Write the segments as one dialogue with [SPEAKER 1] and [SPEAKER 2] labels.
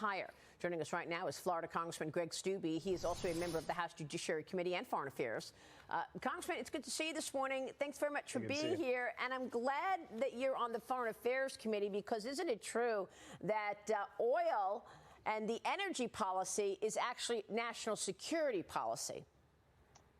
[SPEAKER 1] higher. Joining us right now is Florida Congressman Greg Steube. He is also a member of the House Judiciary Committee and Foreign Affairs. Congressman, it's good to see you this morning. Thanks very much for being here. And I'm glad that you're on the Foreign Affairs Committee, because isn't it true that oil and the energy policy is actually national security policy?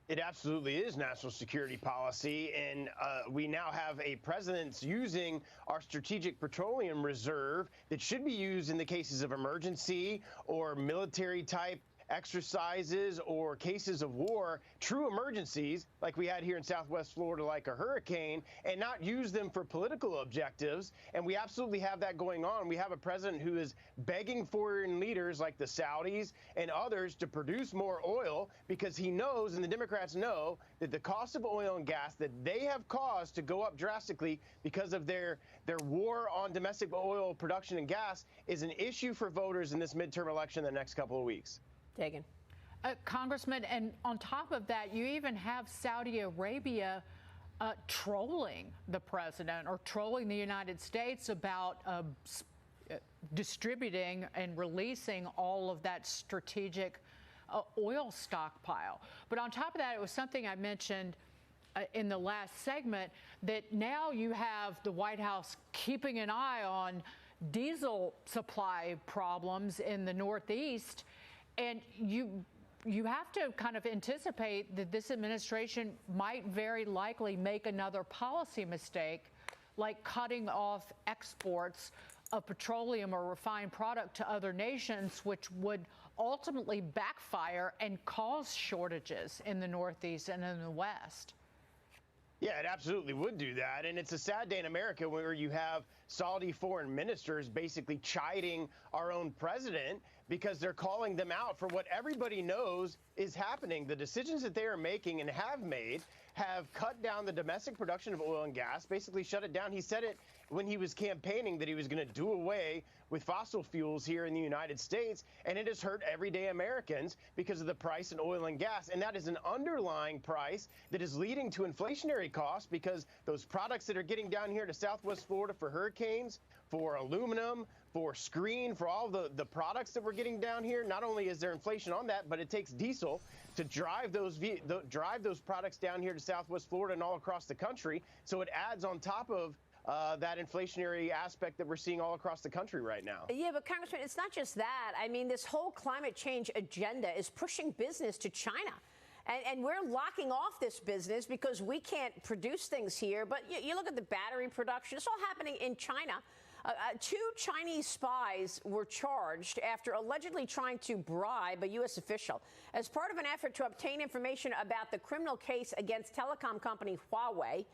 [SPEAKER 2] It absolutely is national security policy, and we now have a president using our strategic petroleum reserve that should be used in the cases of emergency or military-type exercises or cases of war, true emergencies like we had here in Southwest Florida, like a hurricane, and not use them for political objectives. And we absolutely have that going on. We have a president who is begging foreign leaders like the Saudis and others to produce more oil, because he knows, and the Democrats know, that the cost of oil and gas that they have caused to go up drastically because of their war on domestic oil production and gas is an issue for voters in this midterm election in the next couple of weeks.
[SPEAKER 1] Taken.
[SPEAKER 3] Congressman, and on top of that, you even have Saudi Arabia trolling the president or trolling the United States about distributing and releasing all of that strategic oil stockpile. But on top of that, it was something I mentioned in the last segment, that now you have the White House keeping an eye on diesel supply problems in the Northeast. And you have to kind of anticipate that this administration might very likely make another policy mistake, like cutting off exports of petroleum or refined product to other nations, which would ultimately backfire and cause shortages in the Northeast and in the West.
[SPEAKER 2] Yeah, it absolutely would do that. And it's a sad day in America where you have Saudi foreign ministers basically chiding our own president because they're calling them out for what everybody knows is happening. The decisions that they are making and have made have cut down the domestic production of oil and gas, basically shut it down. He said it when he was campaigning that he was going to do away with fossil fuels here in the United States, and it has hurt everyday Americans because of the price in oil and gas. And that is an underlying price that is leading to inflationary costs, because those products that are getting down here to Southwest Florida for hurricanes, for aluminum, for screen, for all the products that we're getting down here, not only is there inflation on that, but it takes diesel to drive those products down here to Southwest Florida and all across the country. So it adds on top of that inflationary aspect that we're seeing all across the country right now.
[SPEAKER 1] Yeah, but Congressman, it's not just that. I mean, this whole climate change agenda is pushing business to China. And we're locking off this business because we can't produce things here. But you look at the battery production, it's all happening in China. 2 Chinese spies were charged after allegedly trying to bribe a U.S. official as part of an effort to obtain information about the criminal case against telecom company Huawei.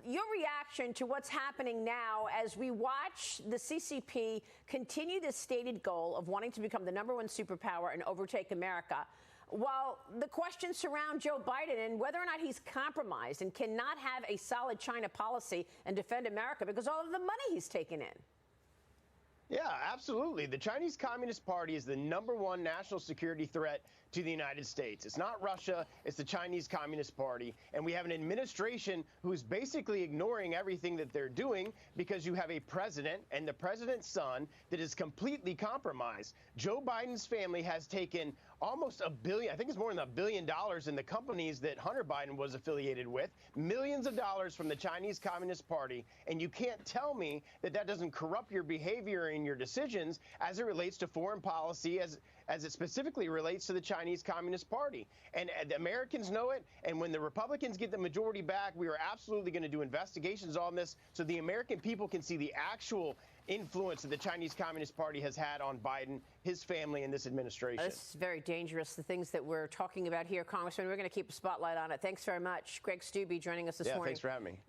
[SPEAKER 1] Your reaction to what's happening now as we watch the CCP continue the stated goal of wanting to become the #1 superpower and overtake America, while the questions surround Joe Biden and whether or not he's compromised and cannot have a solid China policy and defend America because all of the money he's taken in?
[SPEAKER 2] Yeah, absolutely. The Chinese Communist Party is the #1 national security threat to the United States. It's not Russia, it's the Chinese Communist Party. And we have an administration who's basically ignoring everything that they're doing because you have a president and the president's son that is completely compromised. Joe Biden's family has taken almost $1 billion, I think it's more than $1 billion in the companies that Hunter Biden was affiliated with, millions of dollars from the Chinese Communist Party. And you can't tell me that that doesn't corrupt your behavior in your decisions as it relates to foreign policy, as it specifically relates to the Chinese Communist Party. And the Americans know it. And when the Republicans get the majority back, we are absolutely going to do investigations on this so the American people can see the actual influence that the Chinese Communist Party has had on Biden, his family, and this administration.
[SPEAKER 1] This is very dangerous, the things that we're talking about here, Congressman. We're going to keep a spotlight on it. Thanks very much. Greg Steube joining us this morning.
[SPEAKER 2] Thanks for having me.